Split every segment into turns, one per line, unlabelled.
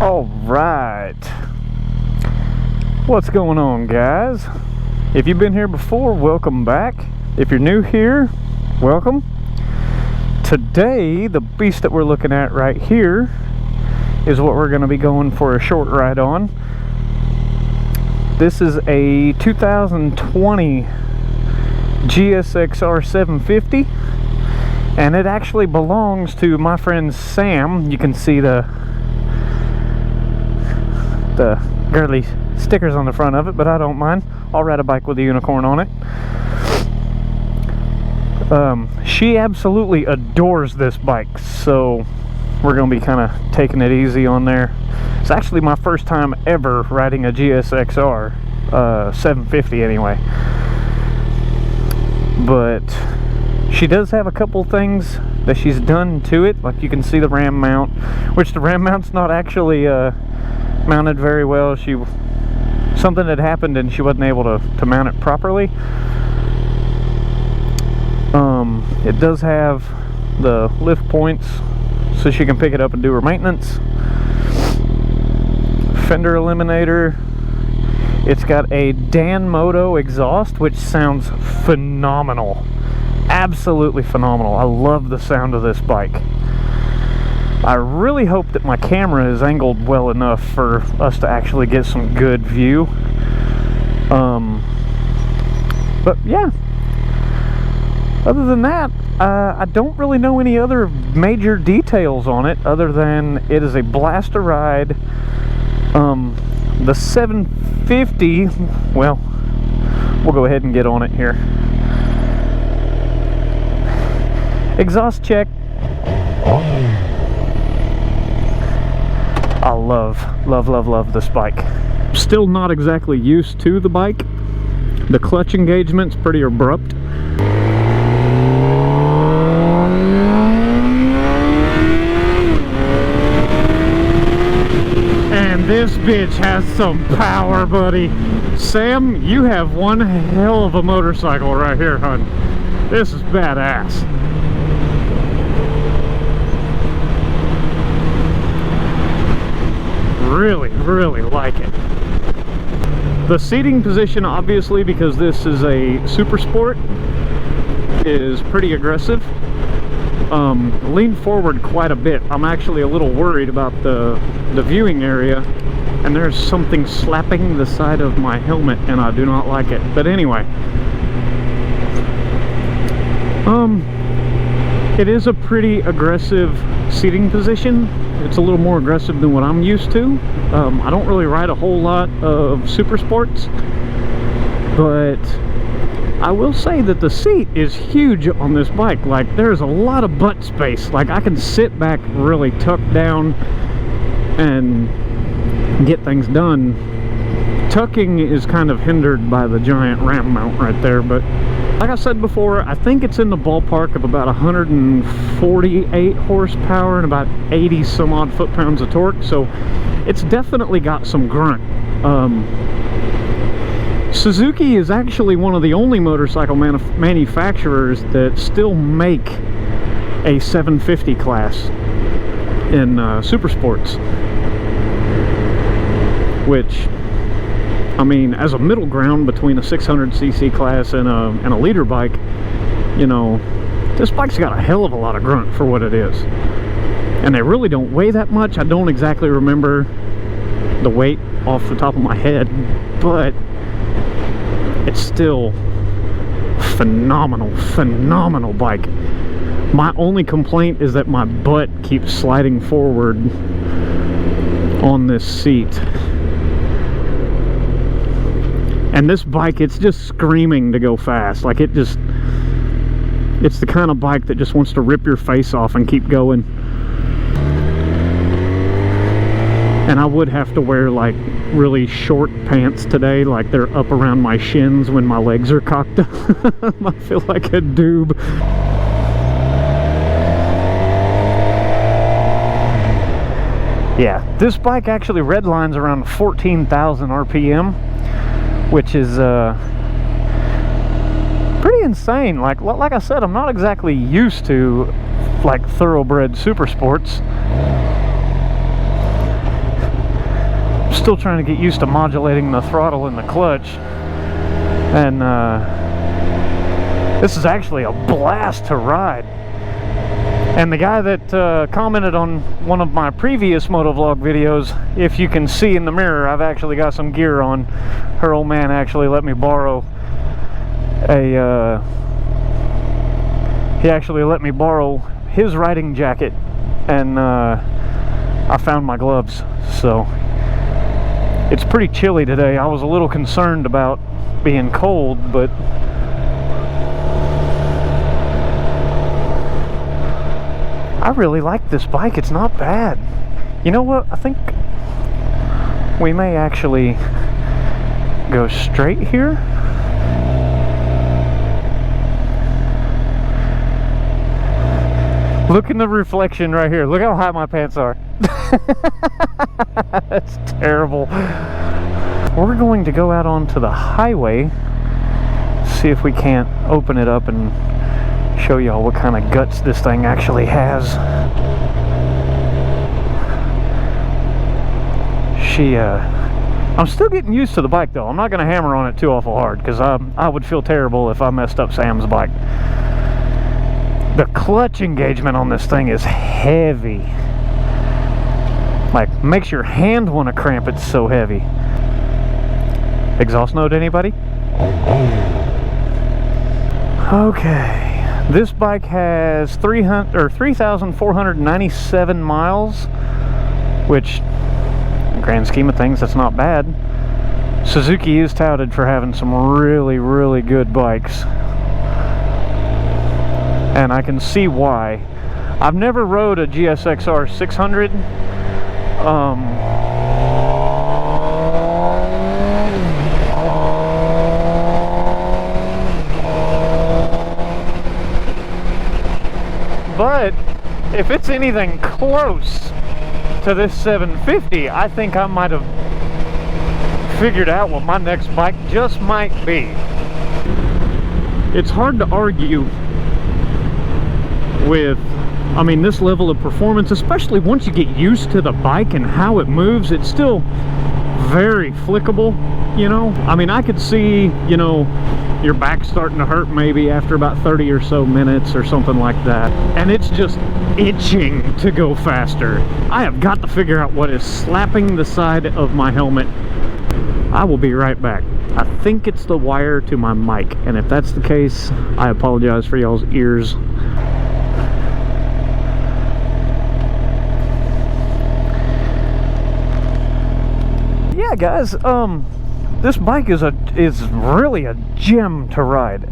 All right, what's going on, guys? If you've been here before, welcome back. If you're new here, welcome. Today, the beast that we're looking at right here is what we're going to be going for a short ride on. This is a 2020 GSXR750, and it actually belongs to my friend Sam. You can see the girly stickers on the front of it, but I don't mind. I'll ride a bike with a unicorn on it. She absolutely adores this bike, so we're gonna be kind of taking it easy on there. It's actually my first time ever riding a GSXR 750 anyway, but she does have a couple things that she's done to it. Like you can see the ram mount, which the ram mount's not actually mounted very well. Something had happened and she wasn't able to mount it properly. It does have the lift points so she can pick it up and do her maintenance. Fender eliminator. It's got a Dan Moto exhaust, which sounds phenomenal. Absolutely phenomenal. I love the sound of this bike. I really hope that my camera is angled well enough for us to actually get some good view. But yeah, other than that, I don't really know any other major details on it other than it is a blast to ride. The 750, well, we'll go ahead and get on it here. Exhaust check. I love this bike. Still not exactly used to the bike. The clutch engagement's pretty abrupt. And this bitch has some power, buddy. Sam, you have one hell of a motorcycle right here, hon. This is badass. Really like it. The seating position, obviously, because this is a super sport, is pretty aggressive. Lean forward quite a bit. I'm actually a little worried about the viewing area, and there's something slapping the side of my helmet and I do not like it. But anyway, it is a pretty aggressive seating position. It's a little more aggressive than what I'm used to. I don't really ride a whole lot of super sports, but I will say that the seat is huge on this bike. Like, there's a lot of butt space. Like, I can sit back really tucked down and get things done. Tucking is kind of hindered by the giant ram mount right there, but like I said before, I think it's in the ballpark of about 148 horsepower and about 80 some odd foot-pounds of torque, so it's definitely got some grunt. Suzuki is actually one of the only motorcycle manufacturers that still make a 750 class in super sports, which, I mean, as a middle ground between a 600cc class and a leader bike, you know, this bike's got a hell of a lot of grunt for what it is. And they really don't weigh that much. I don't exactly remember the weight off the top of my head, but it's still phenomenal bike. My only complaint is that my butt keeps sliding forward on this seat. And this bike, it's just screaming to go fast. Like, it's the kind of bike that just wants to rip your face off and keep going. And I would have to wear like really short pants today, like they're up around my shins when my legs are cocked up. I feel like a doob. Yeah, this bike actually redlines around 14,000 RPM, which is pretty insane. Like I said, I'm not exactly used to like thoroughbred super sports. still trying to get used to modulating the throttle and the clutch. And this is actually a blast to ride. And the guy that commented on one of my previous motovlog videos, if you can see in the mirror, I've actually got some gear on. Her old man actually let me borrow he actually let me borrow his riding jacket, and I found my gloves. So it's pretty chilly today. I was a little concerned about being cold, but I really like this bike. It's not bad. You know what? I think we may actually go straight here. Look in the reflection right here. Look how high my pants are. That's terrible. We're going to go out onto the highway, see if we can't open it up and show y'all what kind of guts this thing actually has. I'm still getting used to the bike though. I'm not going to hammer on it too awful hard, because I would feel terrible if I messed up Sam's bike. The clutch engagement on this thing is heavy. Like, makes your hand want to cramp, it's so heavy. Exhaust note, anybody? Okay. This bike has 3,497 miles, which, in the grand scheme of things, that's not bad. Suzuki is touted for having some really, really good bikes, and I can see why. I've never rode a GSXR750. But if it's anything close to this 750, I think I might have figured out what my next bike just might be. It's hard to argue with, I mean, this level of performance, especially once you get used to the bike and how it moves. It's still very flickable, you know. I mean, I could see, you know, your back starting to hurt maybe after about 30 or so minutes or something like that, and it's just itching to go faster. I have got to figure out what is slapping the side of my helmet. I will be right back. I think it's the wire to my mic, and if that's the case, I apologize for y'all's ears. Yeah, guys, this bike is really a gem to ride.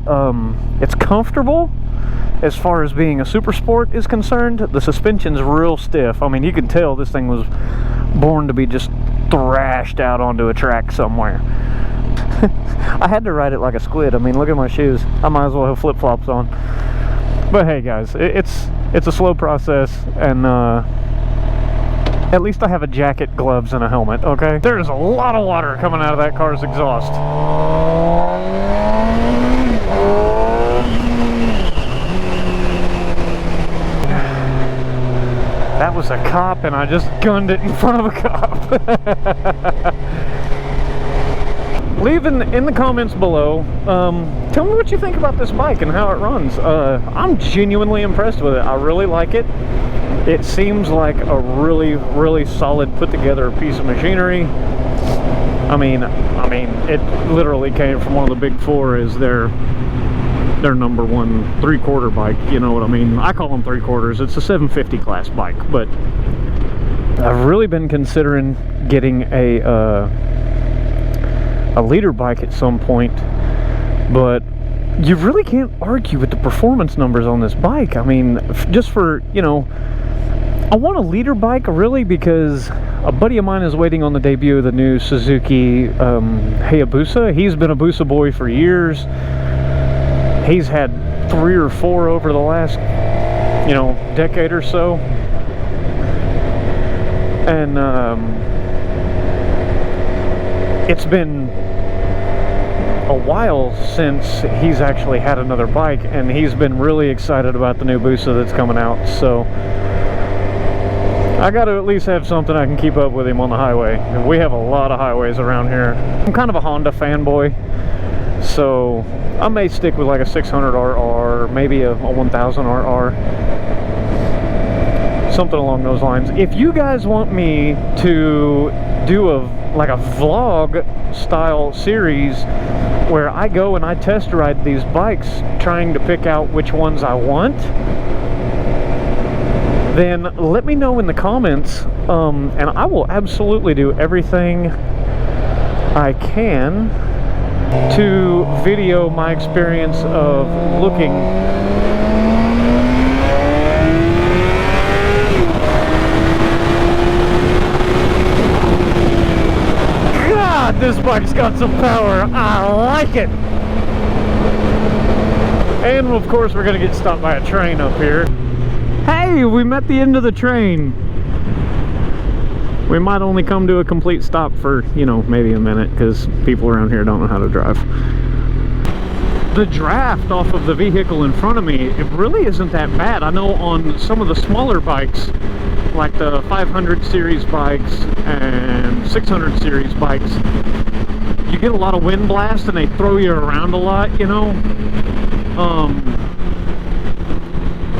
It's comfortable as far as being a super sport is concerned. The suspension's real stiff. I mean, you can tell this thing was born to be just thrashed out onto a track somewhere. I had to ride it like a squid. I mean, look at my shoes. I might as well have flip-flops on. But hey, guys, it's a slow process, and at least I have a jacket, gloves, and a helmet, okay? There's a lot of water coming out of that car's exhaust. That was a cop, and I just gunned it in front of a cop. Leave in the comments below. Tell me what you think about this bike and how it runs. I'm genuinely impressed with it. I really like it. It seems like a really, really solid put together piece of machinery. I mean, it literally came from one of the big four as their number one 3/4 bike, you know what I mean? I call them 3/4. It's a 750 class bike, but I've really been considering getting a leader bike at some point, but you really can't argue with the performance numbers on this bike. I mean, just for, you know, I want a leader bike really because a buddy of mine is waiting on the debut of the new Suzuki Hayabusa. He's been a Busa boy for years. He's had 3 or 4 over the last, you know, decade or so. And it's been a while since he's actually had another bike, and he's been really excited about the new Busa that's coming out. So I got to at least have something I can keep up with him on the highway. And we have a lot of highways around here. I'm kind of a Honda fanboy, so I may stick with like a 600RR, maybe a 1000RR, something along those lines. If you guys want me to do like a vlog style series where I go and I test ride these bikes trying to pick out which ones I want, then let me know in the comments, and I will absolutely do everything I can to video my experience of looking. God, this bike's got some power. I like it. And of course we're gonna get stopped by a train up here. Hey, we met the end of the train. We might only come to a complete stop for, you know, maybe a minute, because people around here don't know how to drive. The draft off of the vehicle in front of me, it really isn't that bad. I know on some of the smaller bikes, like the 500 series bikes and 600 series bikes, you get a lot of wind blast and they throw you around a lot, you know.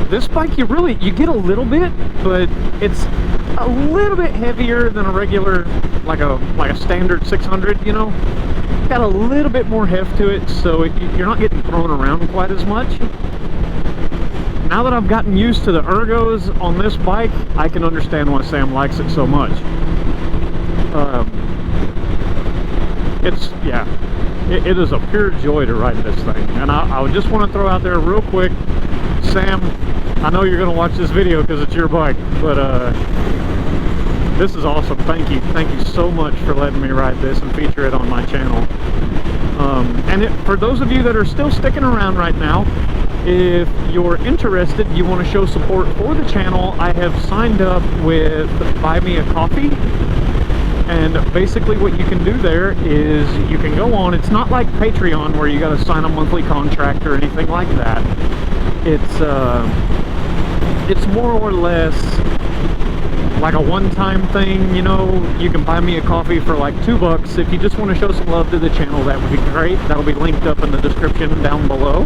This bike, you get a little bit, but it's a little bit heavier than a regular, like a standard 600, you know. Got a little bit more heft to it, so you're not getting thrown around quite as much. Now that I've gotten used to the ergos on this bike, I can understand why Sam likes it so much. It is a pure joy to ride this thing. And I just want to throw out there real quick, Sam, I know you're going to watch this video because it's your bike, but this is awesome. Thank you so much for letting me ride this and feature it on my channel. And for those of you that are still sticking around right now, if you're interested, you want to show support for the channel, I have signed up with Buy Me a Coffee. And basically what you can do there is you can go on, it's not like Patreon where you got to sign a monthly contract or anything like that. It's more or less like a one-time thing, you know. You can buy me a coffee for like $2 if you just want to show some love to the channel. That would be great. That'll be linked up in the description down below.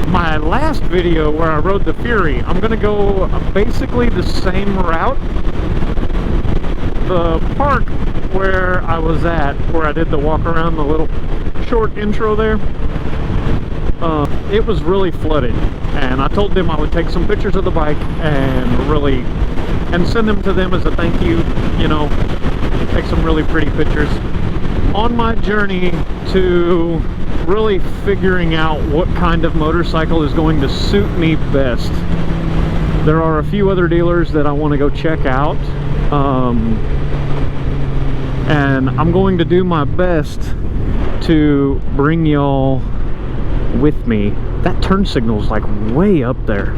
My last video where I rode the Fury, I'm gonna go basically the same route. The park where I was at, where I did the walk around, the little short intro there, it was really flooded, and I told them I would take some pictures of the bike and send them to them as a thank you, you know, take some really pretty pictures on my journey to really figuring out what kind of motorcycle is going to suit me best. There are a few other dealers that I want to go check out, and I'm going to do my best to bring y'all with me. That turn signal's like way up there.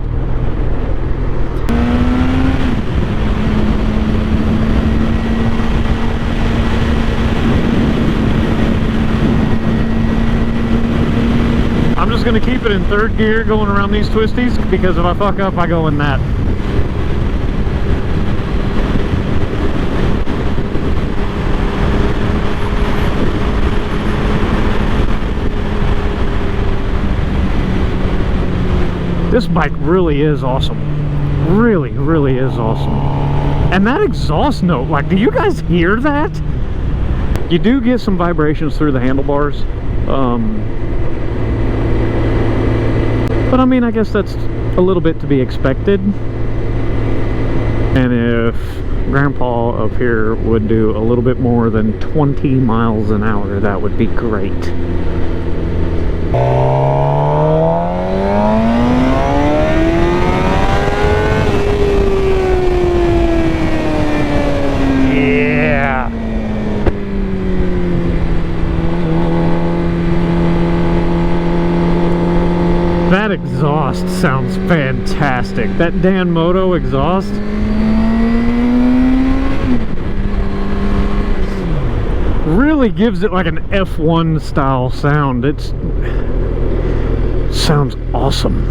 I'm just going to keep it in third gear going around these twisties, because if I fuck up, I go in that. This bike really is awesome. Really, really is awesome. And that exhaust note, like, do you guys hear that? You do get some vibrations through the handlebars. But I mean, I guess that's a little bit to be expected. And if Grandpa up here would do a little bit more than 20 miles an hour, that would be great. That exhaust sounds fantastic. That Dan Moto exhaust. Really gives it like an F1 style sound. It sounds awesome.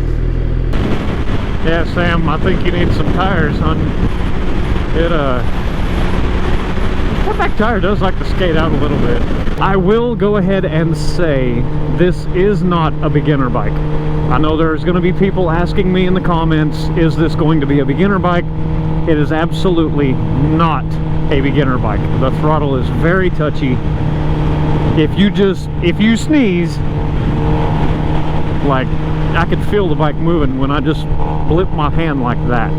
Yeah, Sam, I think you need some tires, hon. That back tire does like to skate out a little bit. I will go ahead and say this is not a beginner bike. I know there's going to be people asking me in the comments, is this going to be a beginner bike? It is absolutely not a beginner bike. The throttle is very touchy. If you sneeze, like, I could feel the bike moving when I just blip my hand like that.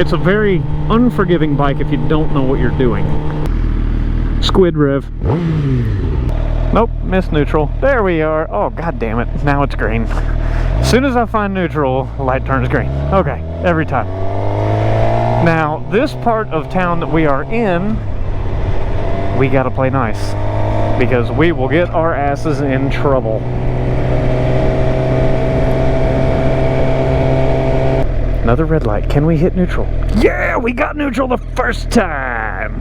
It's a very unforgiving bike if you don't know what you're doing. Squid rev. Nope, missed neutral. There we are. Oh, god damn it. Now it's green. As soon as I find neutral, light turns green. Okay, every time. Now, this part of town that we are in, we gotta play nice, because we will get our asses in trouble. Another red light. Can we hit neutral? Yeah, we got neutral the first time!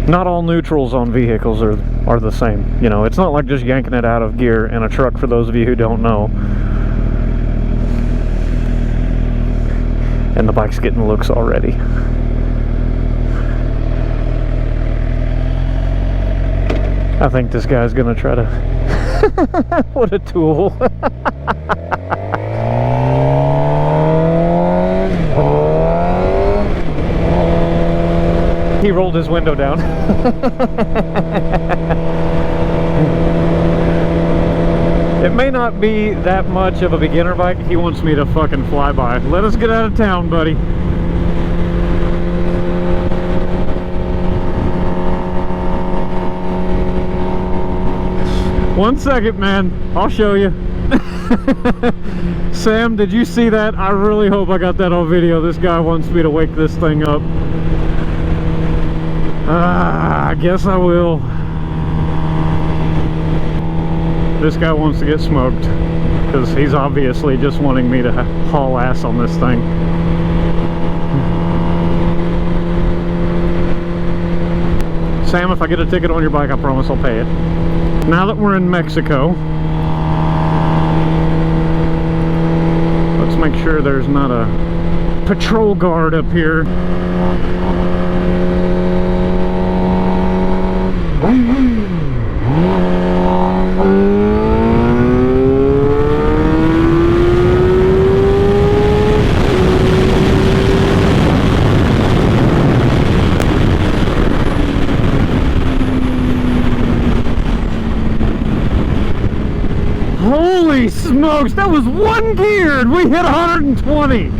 Not all neutrals on vehicles are the same. You know, it's not like just yanking it out of gear in a truck, for those of you who don't know. And the bike's getting looks already. I think this guy's gonna try to... What a tool. He rolled his window down. It may not be that much of a beginner bike. He wants me to fucking fly by. Let us get out of town, buddy. One second, man. I'll show you. Sam, did you see that? I really hope I got that on video. This guy wants me to wake this thing up. I guess I will. This guy wants to get smoked, because he's obviously just wanting me to haul ass on this thing. Sam, if I get a ticket on your bike, I promise I'll pay it. Now that we're in Mexico, let's make sure there's not a patrol guard up here. Holy smokes, that was one gear and we hit 120.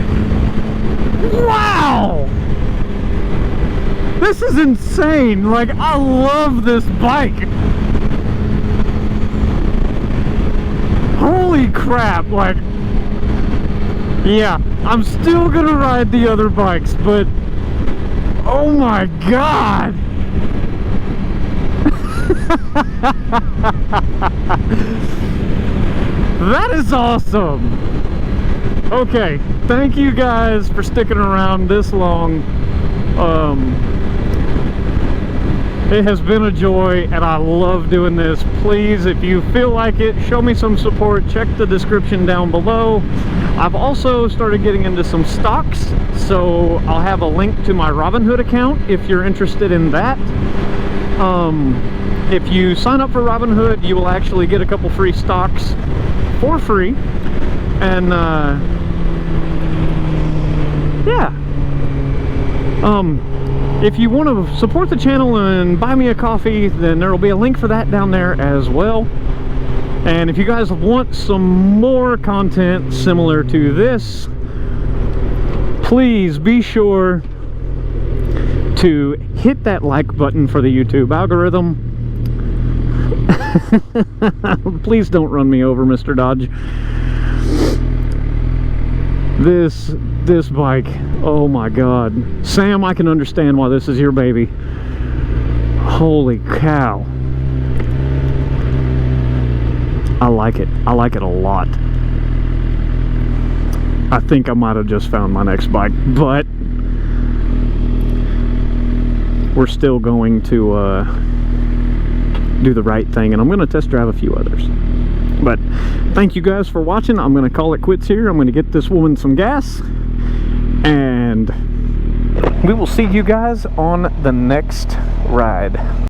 Wow! This is insane. Like, I love this bike. Holy crap. Like, yeah, I'm still gonna ride the other bikes, but oh my god. That is awesome. Okay, thank you guys for sticking around this long. It has been a joy and I love doing this. Please, if you feel like it, show me some support. Check the description down below. I've also started getting into some stocks, so I'll have a link to my Robinhood account if you're interested in that. If you sign up for Robinhood, you will actually get a couple free stocks for free. And yeah, if you want to support the channel and buy me a coffee, then there will be a link for that down there as well. And if you guys want some more content similar to this, please be sure to hit that like button for the YouTube algorithm. Please don't run me over, Mr. Dodge. This bike, oh my god. Sam, I can understand why this is your baby. Holy cow. I like it. I like it a lot. I think I might have just found my next bike, but we're still going to do the right thing, and I'm going to test drive a few others. But thank you guys for watching. I'm going to call it quits here. I'm going to get this woman some gas, and we will see you guys on the next ride.